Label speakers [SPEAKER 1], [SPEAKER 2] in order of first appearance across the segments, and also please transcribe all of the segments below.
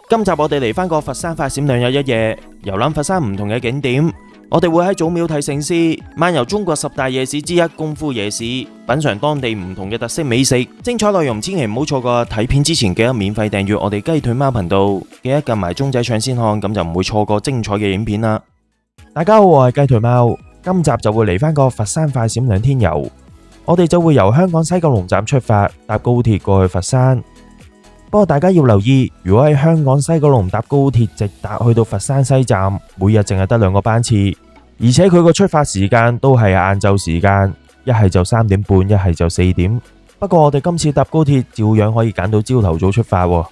[SPEAKER 1] 今集我哋嚟返個佛山快閃兩日一夜，遊覽佛山唔同嘅景點。我哋會喺祖廟睇聖師，漫遊中國10大夜市之一功夫夜市，品嘗當地唔同嘅特色美食。精彩內容千祈唔好錯過，睇片之前記得免費訂閱我哋雞腿貓頻道，記得撳埋鐘仔搶先看，咁就唔會錯過精彩嘅影片啦。大家好，我係雞腿貓，今集就會嚟返個佛山快閃2天遊。我哋就會由香港西九龍站出發，搭高鐵過去佛山。不過大家要留意，如果喺香港西九龍搭高鐵直達去到佛山西站，每日淨係得2個班次，而且佢個出發時間都係晏晝時間，一係就3點半，一係就4點。不過我哋今次搭高鐵照樣可以揀到朝頭早出發喎。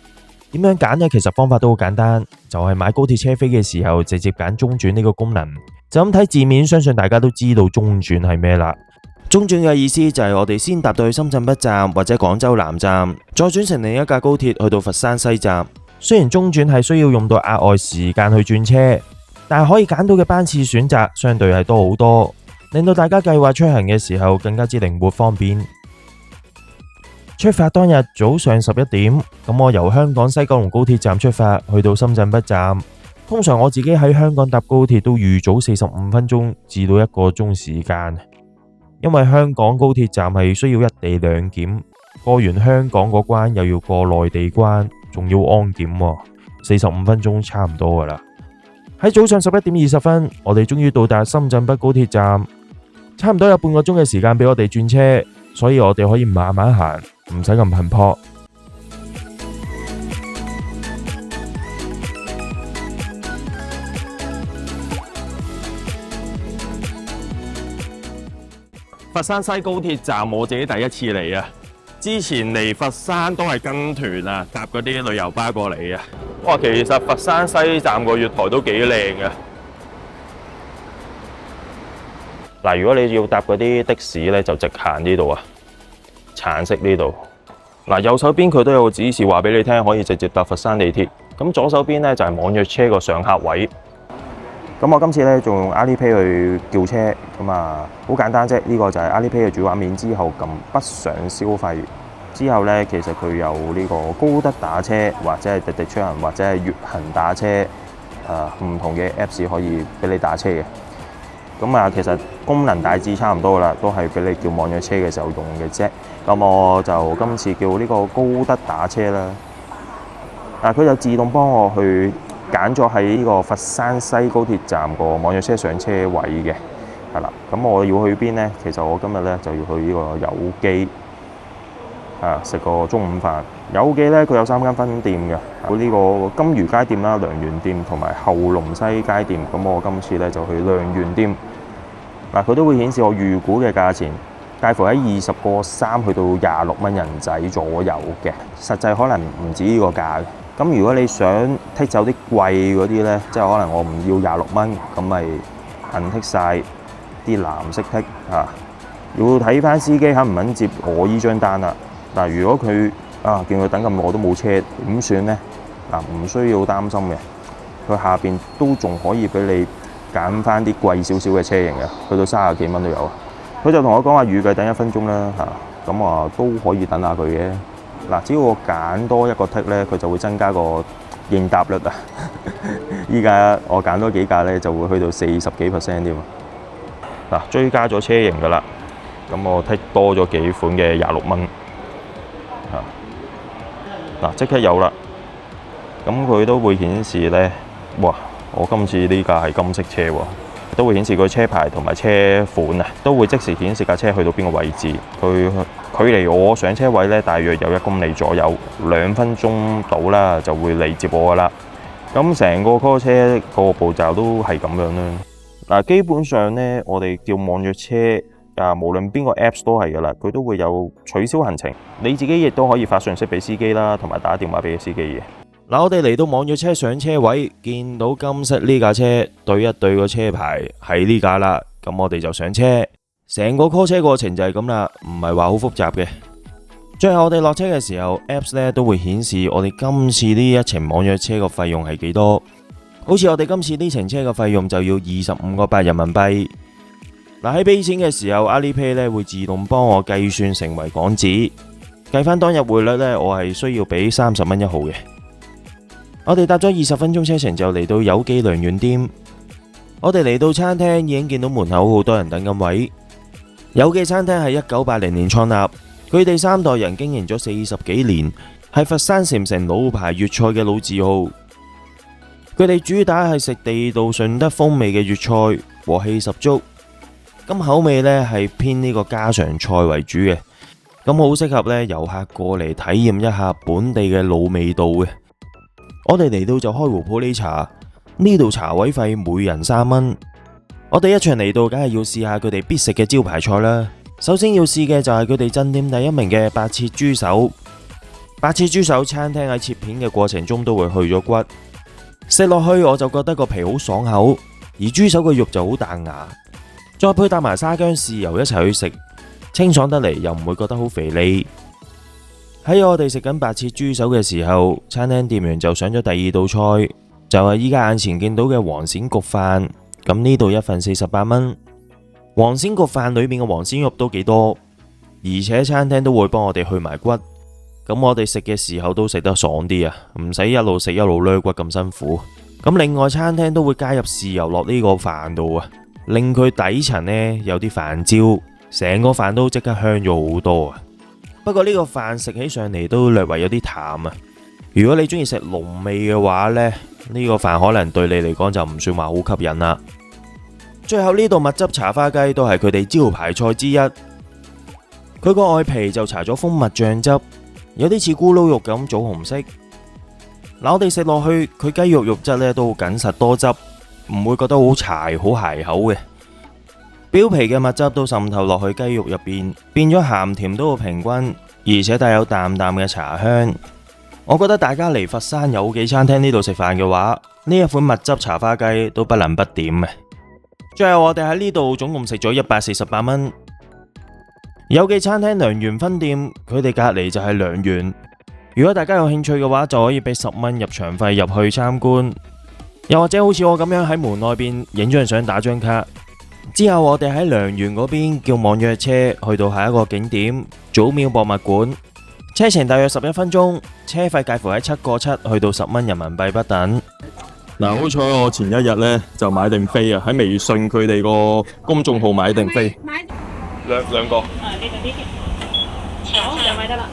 [SPEAKER 1] 點樣揀呢？其實方法都好簡單，就係買高鐵車飛嘅時候直接揀中轉呢個功能。就咁睇字面，相信大家都知道中轉係咩啦。中轉嘅意思就係我哋先搭到去深圳北站或者廣州南站，再轉乘另一架高鐵去到佛山西站。雖然中轉係需要用到額外時間去轉車，但係可以揀到嘅班次選擇相對係多好多，令到大家計劃出行嘅時候更加之靈活方便。出發當日早上11點，咁我由香港西九龍高鐵站出發去到深圳北站。通常我自己喺香港搭高鐵都預早45分鐘至到1個鐘時間。因為香港高鐵站係需要1地2檢，過完香港嗰關又要過內地關，仲要安檢喎，45分鐘差唔多噶啦。喺早上11點20分，我哋終於到達深圳北高鐵站，差唔多有半個鐘嘅時間俾我哋轉車，所以我哋可以慢慢行，唔使咁頻撲。佛山西高鐵站我自己第一次嚟啊！之前嚟佛山都係跟團啊，搭嗰啲旅遊巴過嚟啊。哇，其實佛山西站個月台都幾靚嘅。嗱，如果你要搭嗰啲的士咧，就直行呢度啊，橙色呢度。嗱，右手邊佢都有個指示話俾你聽，可以直接搭佛山地鐵。咁左手邊咧就係網約車個上客位。咁我今次咧仲用 Alipay 去叫車，咁啊好簡單啫。呢個就係 Alipay 嘅主畫面，之後撳北上消費，之後咧其實佢有呢個高德打車，或者係滴滴出行，或者係粵行打車，唔同嘅 Apps 可以俾你打車嘅。咁啊，其實功能大致差唔多啦，都係俾你叫網約車嘅時候用嘅啫。咁我就今次叫呢個高德打車啦，佢就自動幫我去揀咗喺呢個佛山西高鐵站個網約車上車位嘅，係啦。咁我要去邊呢？其實我今日咧就要去呢個有機食個中午飯。有機咧佢有3間分店嘅，有呢個金魚街店啦、良緣店同埋後龍西街店。咁我今次咧就去良緣店。佢都會顯示我預估嘅價錢，介乎喺20個3去到26蚊人仔左右嘅，實際可能唔止呢個價嘅。咁如果你想剔走啲貴嗰啲呢，即係可能我唔要26蚊，咁咪肯剔晒啲藍色剔啊。要睇翻司機肯唔肯接我依張單啦。嗱，如果佢見佢等咁耐都冇車，點算呢？唔需要擔心嘅，佢下邊都仲可以俾你揀翻啲貴少少嘅車型嘅，去到30幾蚊都有啊。佢就同我講話預計等1分鐘啦，咁我都可以等下佢嘅。只要我揀多1個剔咧，佢就會增加個應答率啊！依家我揀多幾架咧，就會去到40幾%添啊！追加咗車型噶啦，咁我剔多咗幾款嘅26蚊即刻有啦！咁佢都會顯示咧，哇！我今次呢架係金色車喎，都會顯示個車牌同埋車款啊，都會即時顯示架車去到邊個位置。佢距離我上車位咧，大約有1公里左右，2分鐘到啦，就會嚟接我噶啦。咁成個 call 車個步驟都係咁樣啦。基本上咧，我哋叫網約車無論邊個 Apps 都係噶啦，佢都會有取消行程。你自己亦都可以發信息俾司機啦，同埋打電話俾司機嘅。我哋嚟到網約車上車位，見到金色呢架車，對一對個車牌係呢架啦，咁我哋就上車。成個 call 車過程就係咁啦，唔係話好複雜嘅。最後我哋落車嘅時候 ，Apps 咧都會顯示我哋今次呢一程網約車個費用係幾多。好似我哋今次呢程車嘅費用就要25個8人民幣。喺俾錢嘅時候 ，Alipay 咧會自動幫我計算成為港紙，計翻當日匯率咧，我係需要俾30蚊1號嘅。
[SPEAKER 2] 我哋搭咗20分鐘車程就嚟到有機良緣店。我哋嚟到餐廳已經見到門口好多人等緊位。有機餐廳係1980年創立，佢哋3代人經營咗40幾年，係佛山禪城老牌粵菜嘅老字號。佢哋主打係食地道順德風味嘅粵菜，和氣十足。咁口味呢係偏呢個家常菜為主嘅，咁好適合呢遊客過嚟體驗一下本地嘅老味道嘅。我哋嚟到就開壺普洱茶，呢度茶位費每人3蚊。我哋一場嚟到，梗係要試下佢哋必食嘅招牌菜啦。首先要試嘅就係佢哋鎮店第1名嘅白切豬手。白切豬手餐廳喺切片嘅過程中都會去咗骨，食落去我就覺得個皮好爽口，而豬手嘅肉就好彈牙。再配搭埋沙薑豉油一齊去食，清爽得嚟又唔會覺得好肥膩。喺我哋食緊白切豬手嘅時候，餐廳店員就上咗第2道菜，就係依家眼前見到嘅黃鱔焗飯。咁呢度1份48蚊。黃鱔焗飯裏面嘅黃鱔肉都幾多，而且餐廳都會幫我哋去埋骨。咁我哋食嘅時候都食得爽啲啊，唔使一路食一路掠骨咁辛苦。咁另外餐廳都會加入豉油落呢個飯度啊，令佢底層呢有啲飯焦，成個飯都即刻香咗好多啊。不過呢個飯食起上嚟都略為有啲淡啊。如果你中意食濃味嘅話呢，呢個飯可能對你嚟講就唔算話好吸引啦。最後呢道蜜汁茶花雞都係佢哋招牌菜之一，佢個外皮就搽咗蜂蜜醬汁，有啲似咕嚕肉咁棗紅色。我哋食落去，佢雞肉肉質呢都好緊實多汁，唔會覺得好柴好鞋口嘅。表皮嘅蜜汁都滲透落去雞肉入邊，變咗鹹甜都好平均，而且帶有淡淡嘅茶香。我覺得大家嚟佛山有機餐廳呢度食飯嘅話，呢一款蜜汁茶花雞都不能不點嘅。最後我哋喺呢度總共食咗148蚊。有機餐廳良緣分店，佢哋隔籬就係良緣。如果大家有興趣嘅話，就可以俾10蚊入場費入去參觀，又或者好似我咁樣喺門外邊影張相打張卡。之後我哋喺良緣嗰邊叫網約車去到下一個景點祖廟博物館，車程大約11分鐘，車費介乎喺7個7去到10蚊人民幣不等。
[SPEAKER 1] 嗱，好彩我前一日呢就買定飛啊，喺微信佢哋個公眾號買定飛，兩個。
[SPEAKER 3] 呢度啲好2位得啦。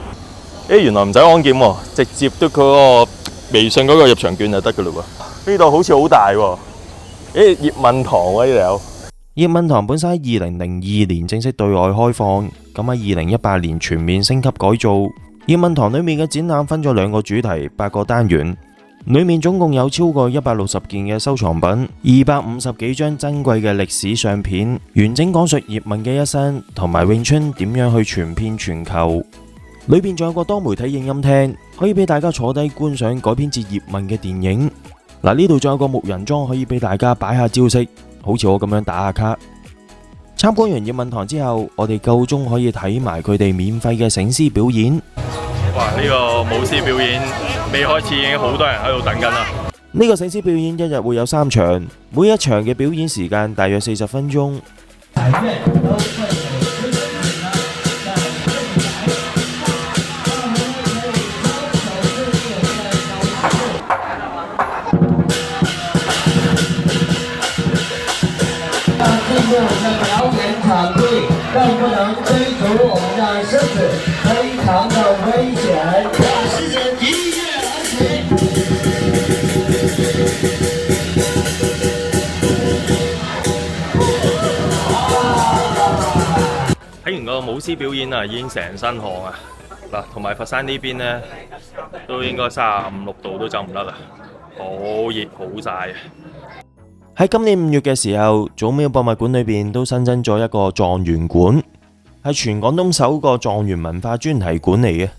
[SPEAKER 1] 原來唔使安檢喎，直接都佢個微信嗰個入場券就得噶嘞喎。呢度好似好大喎。葉問堂喎呢度有。
[SPEAKER 2] 葉問堂本身喺2002年正式對外開放，咁喺2018年全面升級改造。葉問堂裏面嘅展覽分咗2個主題，8個單元，裏面總共有超過160件嘅收藏品，250幾張珍貴嘅歷史相片，完整講述葉問嘅一生同埋詠春點樣去傳遍全球。裏邊仲有個多媒體影音廳，可以俾大家坐低觀賞改編自葉問嘅電影。嗱，呢度仲有個木人樁可以俾大家擺下招式，好似我咁樣打下卡。參觀完葉問堂之後，我哋夠鐘可以睇埋佢哋免費嘅醒獅表演。
[SPEAKER 1] 哇！呢個舞獅表演未開始已經好多人喺度等緊啦。
[SPEAKER 2] 呢個醒獅表演一日會有3場，每一場嘅表演時間大約40分鐘。
[SPEAKER 4] 我們的表演場地更不能追逐我們的身子，非常的危險。時間一躍而起。
[SPEAKER 1] 睇完個舞獅表演啊，已經成身汗啊！嗱，同埋佛山呢邊呢，都應該35、6度都走唔甩啦，好熱好曬啊！
[SPEAKER 2] 喺今年5月嘅時候，祖廟博物館裏邊都新增咗一個狀元館，係全廣東首個狀元文化專題館嚟嘅。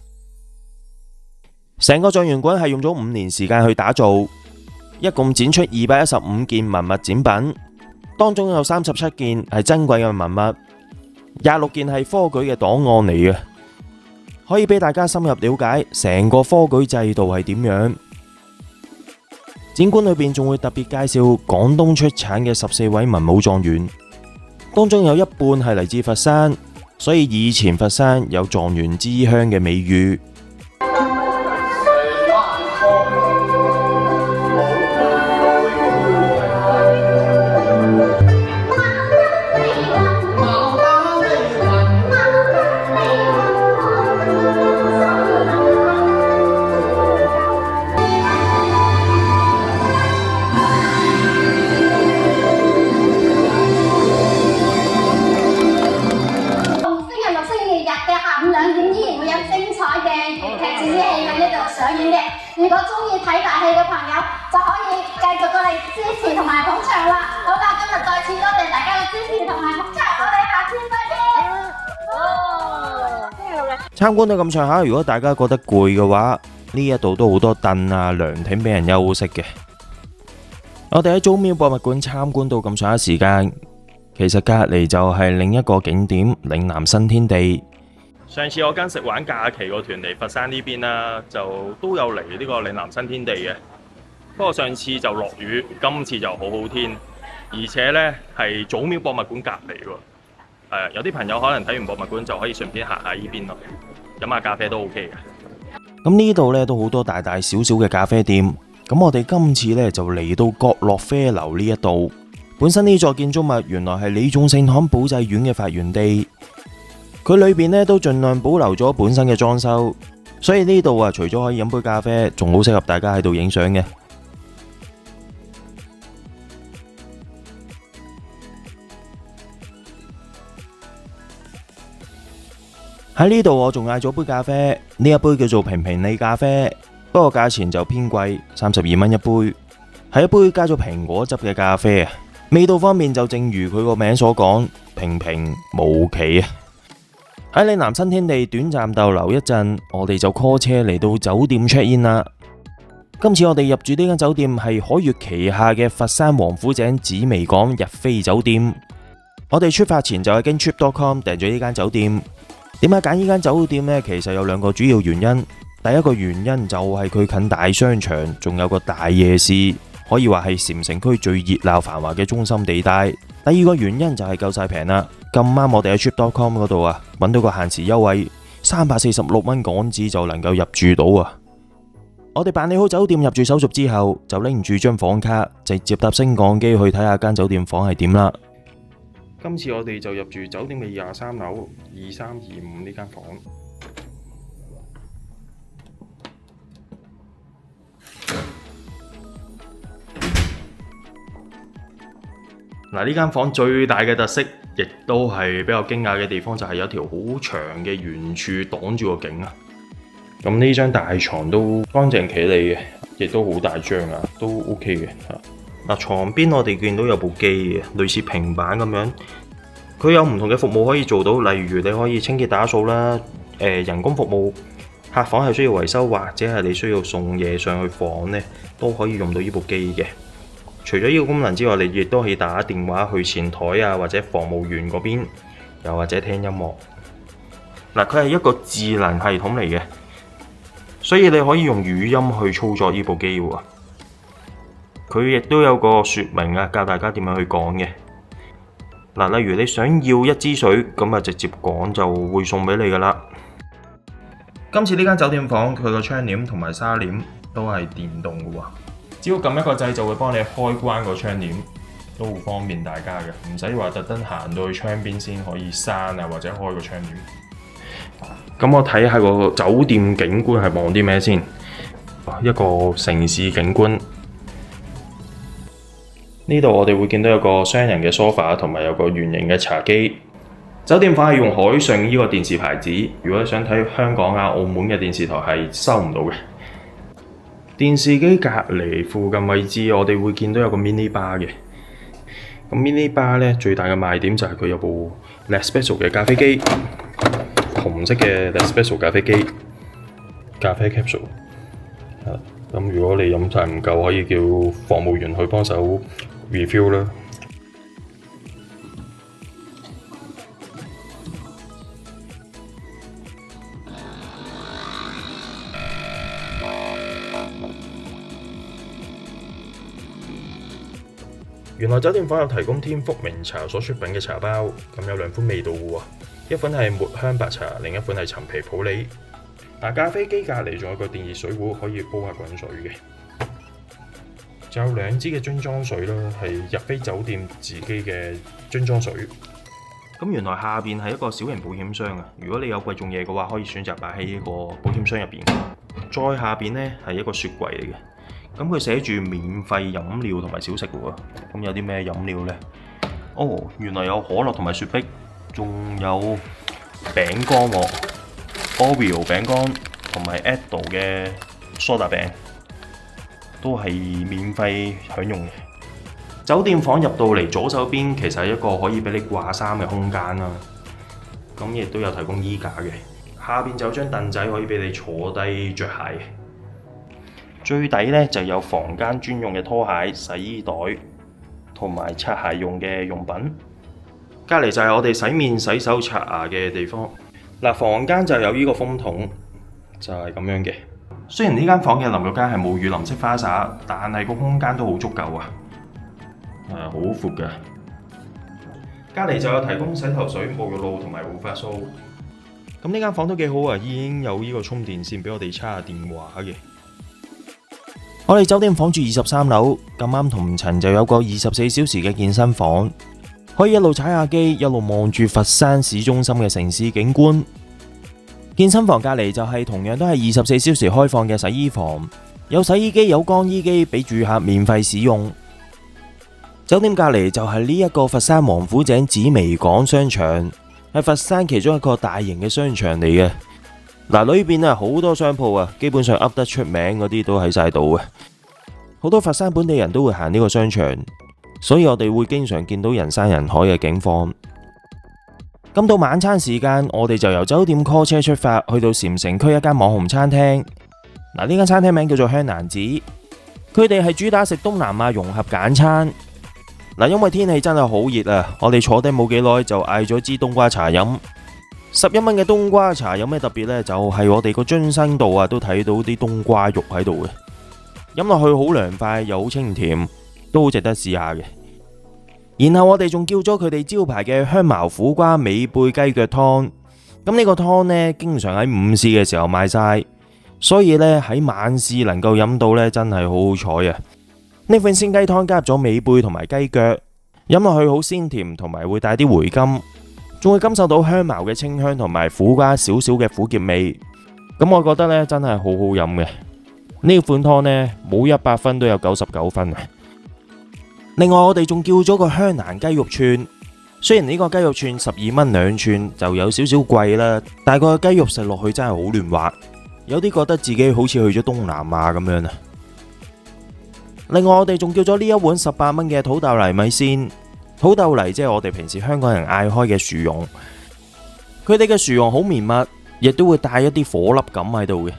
[SPEAKER 2] 成個狀元館係用咗5年時間去打造，一共展出215件文物展品，當中有37件係珍貴嘅文物，26件係科舉嘅檔案嚟嘅，可以俾大家深入了解成個科舉制度係點樣。展館裏邊仲會特別介紹廣東出產嘅14位文武狀元，當中有一半係嚟自佛山，所以以前佛山有狀元之鄉嘅美譽。
[SPEAKER 5] 果中意睇大戲嘅朋友，就可以繼續過嚟支持同埋捧場啦。好啦，今日再次多謝大家嘅支持同埋捧場，我哋下次再見。
[SPEAKER 2] 參觀到咁上下，如果大家覺得攰嘅話，呢一度都好多凳啊、涼亭俾人休息嘅。我哋喺祖廟博物館參觀到咁上下時間，其實隔離就係另一個景點嶺南新天地。
[SPEAKER 1] 上次我跟食玩假期個團嚟佛山呢邊啦，就都有嚟呢個嶺南新天地嘅。不過上次就落雨，今次就好好天，而且呢係祖廟博物館隔離喎。有啲朋友可能睇完博物館就可以順便行下呢邊咯，飲下咖啡都 OK 嘅。
[SPEAKER 2] 咁呢度呢都好多大大小小嘅咖啡店。咁我哋今次呢就嚟到角落啡樓呢一度。本身呢座建築物原來係李宗聖堂寶濟院嘅發源地。佢裏邊呢都盡量保留咗本身嘅裝修，所以呢度啊，除咗可以飲杯咖啡，仲好適合大家喺度影相嘅。喺呢度我仲嗌咗杯咖啡，呢一杯叫做平平利咖啡，不過價錢就偏貴，32蚊一杯，係一杯加咗蘋果汁嘅咖啡啊。味道方面就正如佢個名所講，平平無奇啊。喺嶺南新天地短暫逗留一陣，我哋就 call 車嚟到酒店 check in 啦。今次我哋入住呢間酒店係海悅旗下嘅佛山王府井紫薇港日飛酒店。我哋出發前就係經 trip.com 訂咗呢間酒店。點解揀呢間酒店呢？其實有兩個主要原因。第一個原因就係佢近大商場，仲有個大夜市，可以話係禪城區最熱鬧繁華嘅中心地帶。第二個原因就係夠晒平啦。咁啱我哋喺 trip.com 嗰度啊，揾到個限時優惠，346蚊港紙就能夠入住到啊！我哋辦理好酒店入住手續之後，就拎住張房卡，直接搭升降機去睇下間酒店房係點啦。
[SPEAKER 1] 今次我哋就入住酒店嘅23樓2325呢間房。嗱，呢間房最大嘅特色，亦都係比較驚訝嘅地方，就係有條好長嘅圓柱擋住個景啊！咁呢張大床都乾淨企理嘅，亦都好大張啊，都 OK 嘅嚇。嗱，床邊我哋見到有部機嘅，類似平板咁樣。佢有唔同嘅服務可以做到，例如你可以清潔打掃啦，人工服務，客房係需要維修或者係你需要送嘢上去房呢，都可以用到呢部機嘅。除咗呢個功能之外，你亦都可以打電話去前台啊，或者房務員嗰邊，又或者聽音樂。嗱，佢係一個智能系統嚟嘅，所以你可以用語音去操作呢部機喎。佢亦都有個說明啊，教大家點樣去講嘅。嗱，例如你想要一支水，咁啊直接講就會送俾你噶啦。今次呢間酒店房佢個窗簾同埋紗簾都係電動嘅喎。只要撳一個掣就會幫你開關個窗簾，都好方便大家嘅，唔使話特登行到去窗邊先可以閂啊，或者開個窗簾。咁我睇下個酒店景觀係望啲咩先？一個城市景觀。呢度我哋會見到有個雙人嘅梳化同埋有個圓形嘅茶几。酒店房係用海信呢個電視牌子，如果想睇香港啊、澳門嘅電視台係收唔到嘅。電視機隔離附近位置，我哋會見到有個 mini bar 嘅。咁 mini bar 咧最大嘅賣點就係佢有部 Nespresso 嘅咖啡機，紅色嘅 Nespresso 咖啡機，咖啡 capsule。咁如果你飲晒唔夠，可以叫房務員去幫手 refill 啦。原來酒店房有提供天福茗茶所出品嘅茶包，咁有兩款味道嘅喎，一款係抹香白茶，另一款係陳皮普洱。咖啡機隔離仲有個電熱水壺，可以煲下滾水嘅。仲有兩支嘅樽裝水啦，係日飛酒店自己嘅樽裝水。咁原來下邊係一個小型保險箱啊！如果你有貴重嘢嘅話，可以選擇擺喺呢個保險箱入邊。再下邊呢係一個雪櫃嚟嘅。咁佢寫住免費飲料同埋小食喎，咁有啲咩飲料呢？哦，原來有可樂同埋雪碧，仲有餅乾喎，Oreo 餅乾同埋 Edo 嘅梳打餅，都係免費享用嘅。酒店房入到嚟左手邊其實係一個可以俾你掛衫嘅空間啦，咁亦都有提供衣架嘅。下邊就有張凳仔可以俾你坐低着鞋。最底呢就有房間專用嘅拖鞋、洗衣袋同埋擦鞋用嘅用品。隔離就係我哋洗面、洗手、刷牙嘅地方。嗱，房間就有呢個風筒，就係咁樣嘅。雖然呢間房嘅淋浴間係冇雨淋式花灑，但係個空間都好足夠啊，好闊㗎。隔離就有提供洗頭水、沐浴露同埋護髮素。咁呢間房都幾好啊，已經有呢個充電線俾我哋插下電話嘅。
[SPEAKER 2] 我哋酒店房住23樓，咁啱同層就有個24小時嘅健身房，可以一路踩下機，一路望住佛山市中心嘅城市景觀。健身房隔離就係同樣都係24小時開放嘅洗衣房，有洗衣機有乾衣機俾住客免費使用。酒店隔離就係呢一個佛山王府井紫微港商場，係佛山其中一個大型嘅商場嚟嘅。嗱，裏邊啊好多商鋪啊，基本上噏得出名嗰啲都喺晒度嘅。好多佛山本地人都會行呢個商場，所以我哋會經常見到人山人海嘅景況。咁到晚餐時間，我哋就由酒店 call 車出發，去到禪城區一間網紅餐廳。嗱，呢間餐廳名叫做香蘭子，佢哋係主打食東南亞融合簡餐。嗱，因為天氣真係好熱啊，我哋坐低冇幾耐就嗌咗支冬瓜茶飲。11蚊嘅冬瓜茶有咩特別呢？就係我哋個樽身度啊，都睇到啲冬瓜肉喺度嘅，飲落去好涼快又好清甜，都好值得試下嘅。然後我哋仲叫咗佢哋招牌嘅香茅苦瓜美貝雞腳湯。咁呢個湯呢，經常喺午市嘅時候賣晒，所以呢，喺晚市能夠飲到呢，真係好好彩啊！呢款鮮雞湯加入咗美貝同埋雞腳，飲落去好鮮甜，同埋會帶啲回甘。仲會感受到香茅嘅清香同埋苦瓜少少嘅苦澀味，咁我覺得呢真係好好飲嘅。呢款湯呢，冇100分都有99分啊！另外我哋仲叫咗個香蘭雞肉串，雖然呢個雞肉串12蚊2串就有少少貴啦，但係個雞肉食落去真係好嫩滑，有啲覺得自己好似去咗東南亞咁樣啊！另外我哋仲叫咗呢一碗18蚊嘅土豆泥米線。土豆泥即係我哋平時香港人嗌開嘅薯蓉，佢哋嘅薯蓉好綿密，亦都會帶一啲顆粒感喺度嘅。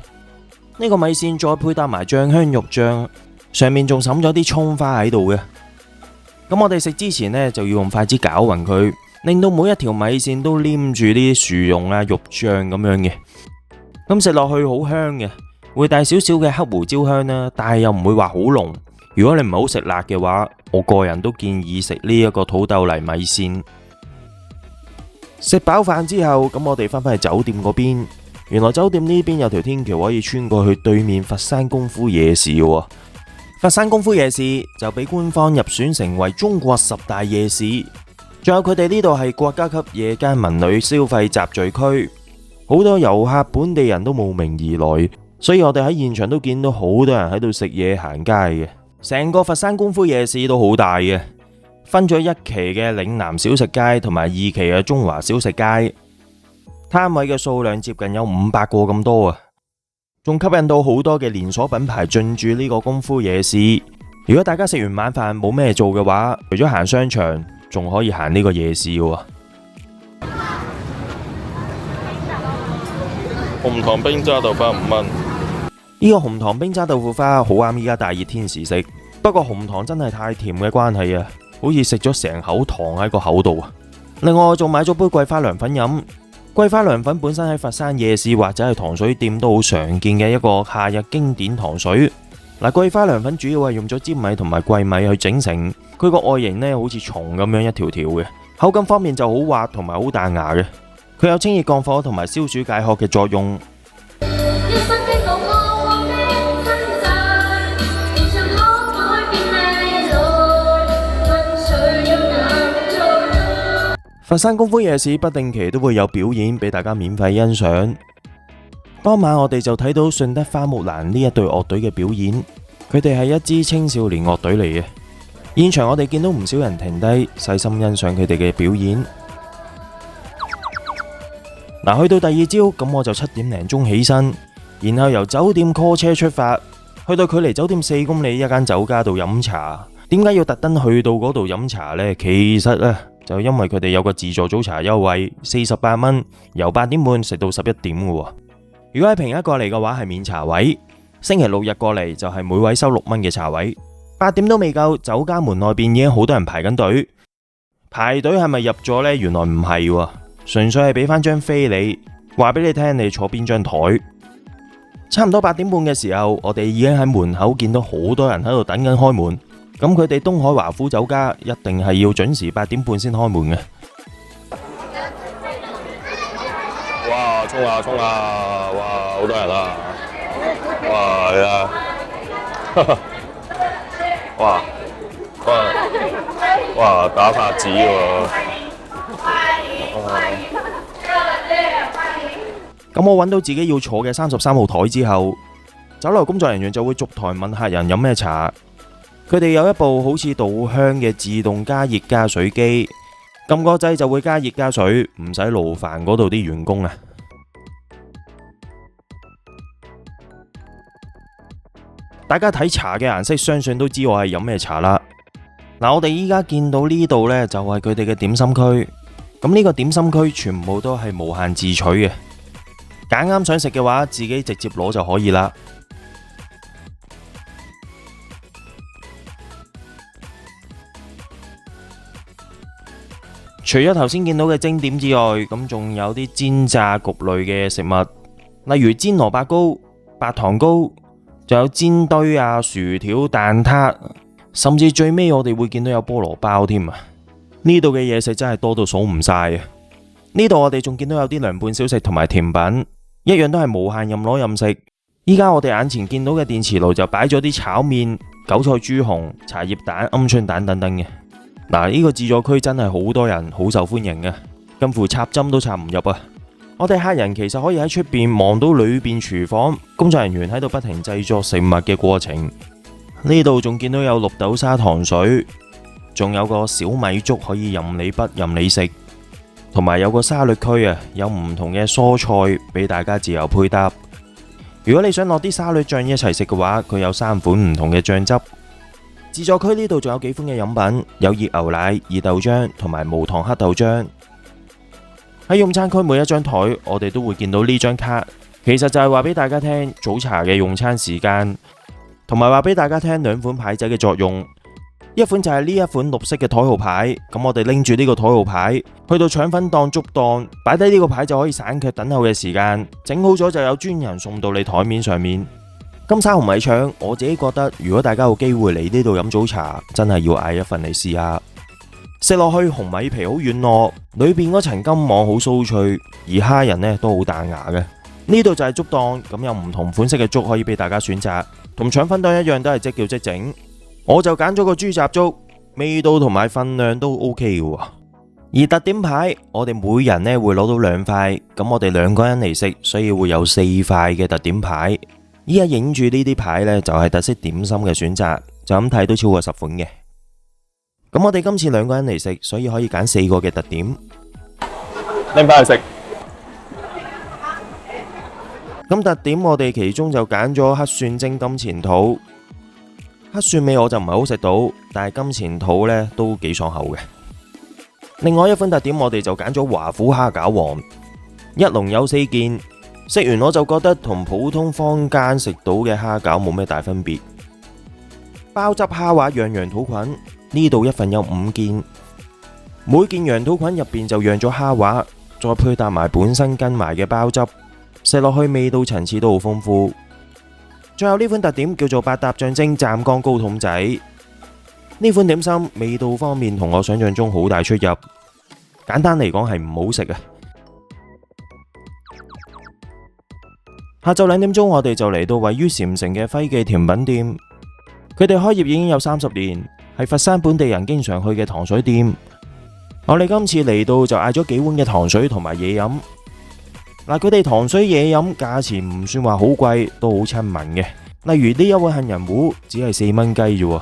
[SPEAKER 2] 呢個米線再配搭埋醬香肉醬，上面仲滲咗啲蔥花喺度嘅。咁我哋食之前呢，就要用筷子攪勻佢，令到每一條米線都黏住啲薯蓉啊、肉醬咁樣嘅。咁食落去好香嘅，會帶少少嘅黑胡椒香啦，但係又唔會話好濃。如果你唔係好食辣嘅話，我個人都建議食呢一個土豆泥米線。食飽飯之後，咁我哋翻返去酒店嗰邊。原來酒店呢邊有條天橋可以穿過去對面佛山功夫夜市喎。佛山功夫夜市就俾官方入選成為中國10大夜市，仲有佢哋呢度係國家級夜間文旅消費集聚區，好多遊客本地人都慕名而來，所以我哋喺現場都見到好多人喺度食嘢行街嘅。成個佛山功夫夜市都好大嘅，分咗1期嘅嶺南小食街同埋2期嘅中華小食街，攤位嘅數量接近有500個咁多啊，仲吸引到好多嘅連鎖品牌進駐呢個功夫夜市。如果大家食完晚飯冇咩做嘅話，除咗行商場，仲可以行呢個夜市喎。
[SPEAKER 1] 紅糖冰渣豆花5蚊。
[SPEAKER 2] 呢個紅糖冰渣豆腐花好啱依家大熱天時食，不過紅糖真係太甜嘅關係啊，好似食咗成口糖喺個口度啊！另外我仲買咗杯桂花涼粉飲，桂花涼粉本身喺佛山夜市或者係糖水店都好常見嘅一個夏日經典糖水。嗱，桂花涼粉主要係用咗粘米同埋桂米去整成，佢個外形呢好似蟲咁樣一條條嘅，口感方面就好滑同埋好彈牙嘅，佢有清熱降火同埋消暑解渴嘅作用。佛山功夫夜市不定期都會有表演俾大家免費欣賞。當晚我哋就睇到順德花木蘭呢一隊樂隊嘅表演，佢哋係一支青少年樂隊嚟嘅。現場我哋見到唔少人停低細心欣賞佢哋嘅表演。嗱，去到第二朝，咁我就7點零鐘起身，然後由酒店 call 車出發，去到距離酒店4公里一間酒家度飲茶。點解要特登去到嗰度飲茶呢？其實呢，就因為佢哋有個自助早茶優惠，48蚊，由8點半食到11點嘅喎。如果係平日過嚟嘅話係免茶位，星期六日過嚟就係每位收6蚊嘅茶位。8點都未夠，酒家門內邊已經好多人排緊隊。排隊係咪入咗呢？原來唔係喎，純粹係俾翻張飛你，話俾你聽你坐邊張台。差唔多8點半嘅時候，我哋已經喺門口見到好多人喺度等緊開門。咁佢哋東海華府酒家一定係要準時8點半先開門嘅。
[SPEAKER 1] 哇！衝啊衝啊！哇！好多人啊！哇！係啊！哇！哇！打拍子喎！
[SPEAKER 2] 咁我揾到自己要坐嘅33號台之後，酒樓工作人員就會逐台問客人飲咩茶。佢哋有一部好似稻香嘅自動加熱加水機，撳個掣就會加熱加水，唔使勞煩嗰度啲員工啊。大家睇茶嘅顏色，相信都知我係飲咩茶啦。嗱，我哋依家見到呢度呢，就係佢哋嘅點心區。咁呢個點心區全部都係無限自取嘅，揀啱想食嘅話，自己直接攞就可以啦。除咗頭先見到嘅蒸點之外，咁仲有啲煎炸焗類嘅食物，例如煎蘿蔔糕、白糖糕，仲有煎堆啊、薯條、蛋撻，甚至最尾我哋會見到有菠蘿包添啊！呢度嘅嘢食真係多到數唔晒啊！呢度我哋仲見到有啲涼拌小食同埋甜品，一樣都係無限任攞任食。依家我哋眼前見到嘅電磁爐就擺咗啲炒麵、韭菜豬紅、茶葉蛋、鵪鶉蛋等等嘅。嗱，呢個自助區真係好多人，好受歡迎嘅，近乎插針都插唔入啊！我哋客人其實可以喺出邊望到裏邊廚房工作人員喺度不停製作食物嘅過程。呢度仲見到有綠豆沙糖水，仲有個小米粥可以任你畢任你食，同埋有個沙律區啊，有唔同嘅蔬菜俾大家自由配搭。如果你想落啲沙律醬一齊食嘅話，佢有3款唔同嘅醬汁。自助區呢度仲有幾款嘅飲品，有熱牛奶、熱豆漿同埋無糖黑豆漿。喺用餐區每一張台，我哋都會見到呢張卡，其實就係話俾大家聽早茶嘅用餐時間，同埋話俾大家聽2款牌仔嘅作用。一款就係呢一款綠色嘅台號牌，咁我哋拎住呢個台號牌去到腸粉檔、粥檔，擺低呢個牌就可以省卻等候嘅時間，整好咗就有專人送到你台面上面。金沙紅米腸，我自己覺得如果大家有機會嚟呢度飲早茶，真係要嗌一份嚟試下。食落去紅米皮好軟糯，裏邊嗰層金網好酥脆，而蝦仁呢都好彈牙嘅。呢度就係粥檔，咁有唔同款式嘅粥可以俾大家選擇，同腸粉檔一樣都係即叫即整。我就揀咗個豬雜粥，味道同埋份量都 OK 嘅。而特點牌，我哋每人呢會攞到2塊，咁我哋2個人嚟食，所以會有4塊嘅特點牌。依家影住呢啲牌呢，就係特色點心嘅選擇，就咁睇都超過10款嘅。咁我哋今次2個人嚟食，所以可以揀4個嘅特點。
[SPEAKER 1] 拎翻去食。
[SPEAKER 2] 咁特點我哋其中就揀咗黑蒜蒸金錢肚，黑蒜味我就唔係好食到，但係金錢肚呢都幾爽口嘅。另外一款特點我哋就揀咗華府蝦餃王，一籠有4件。食完我就覺得同普通坊間食到嘅蝦餃冇咩大分別。鮑汁蝦滑釀羊肚菌，呢度一份有5件，每件羊肚菌入邊就釀咗蝦滑，再配搭埋本身跟埋嘅鮑汁，食落去味道層次都好豐富。最後呢款特點叫做百搭醬蒸湛江糕筒仔，呢款點心味道方面同我想象中好大出入，簡單嚟講係唔好食啊！下晝2點鐘，我哋就嚟到位於禪城嘅輝記甜品店。佢哋開業已經有30年，係佛山本地人經常去嘅糖水店。我哋今次嚟到就嗌咗幾碗嘅糖水同埋嘢飲。嗱，佢哋糖水嘢飲價錢唔算話好貴，都好親民嘅。例如呢一碗杏仁糊只係4蚊雞啫。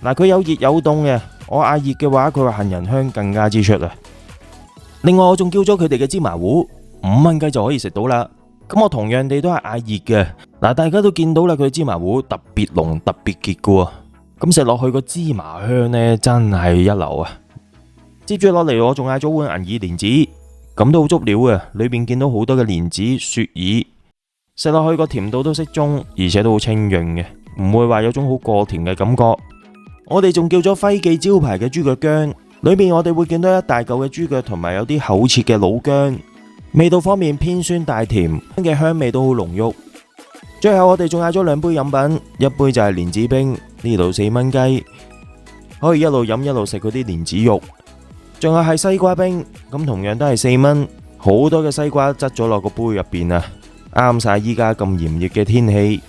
[SPEAKER 2] 嗱，佢有熱有凍嘅，我嗌熱嘅話，佢話杏仁香更加之出啊。另外我仲叫咗佢哋嘅芝麻糊，5蚊雞就可以食到啦。咁我同樣地都係嗌熱嘅。嗱，大家都見到啦，佢芝麻糊特別濃特別結嘅喎，咁食落去個芝麻香呢，真係一流啊！接住落嚟我仲嗌咗碗銀耳蓮子，咁都好足料啊，裏邊見到好多嘅蓮子雪耳，食落去個甜度都適中，而且都好清潤嘅，唔會話有種好過甜嘅感覺。我哋仲叫咗輝記招牌嘅豬腳薑，裏面我哋會見到一大嚿嘅豬腳同埋有啲厚切嘅老薑，味道方面偏酸帶甜嘅香味都好濃郁。最後我哋仲嗌咗2杯飲品，一杯就係蓮子冰，呢度4蚊雞，可以一路飲一路食嗰啲蓮子肉。仲有係西瓜冰，咁同樣都係4蚊，好多嘅西瓜擠咗落個杯入邊啊，啱晒依家咁炎熱嘅天氣。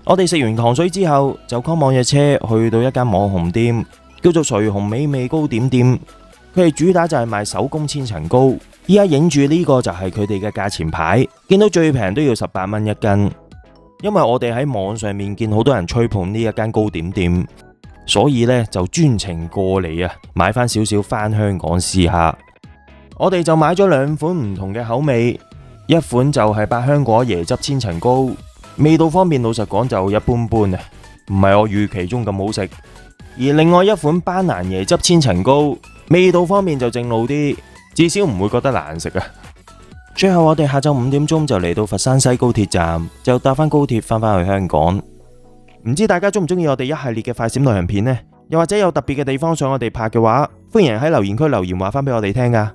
[SPEAKER 2] 我哋食完糖水之後，就 call 網約車去到一間網紅店，叫做徐紅美味糕點店。佢哋主打就係賣手工千層糕，依家影住呢個就係佢哋嘅價錢牌，見到最平都要18蚊一斤。因為我哋喺網上面見好多人吹捧呢一間糕點店，所以呢就專程過嚟啊，買翻少少翻香港試下。我哋就買咗2款唔同嘅口味，一款就係百香果椰汁千層糕，味道方面老實講就一般般啊，唔係我預期中咁好食。而另外一款班蘭椰汁千層糕，味道方面就正路啲，至少唔會覺得難食啊。最後我哋下晝5點鐘就嚟到佛山西高鐵站，就搭翻高鐵翻返去香港。唔知大家中唔中意我哋一系列嘅快閃旅行片呢？又或者有特別嘅地方想我哋拍嘅話，歡迎喺留言區留言話翻俾我哋聽噶。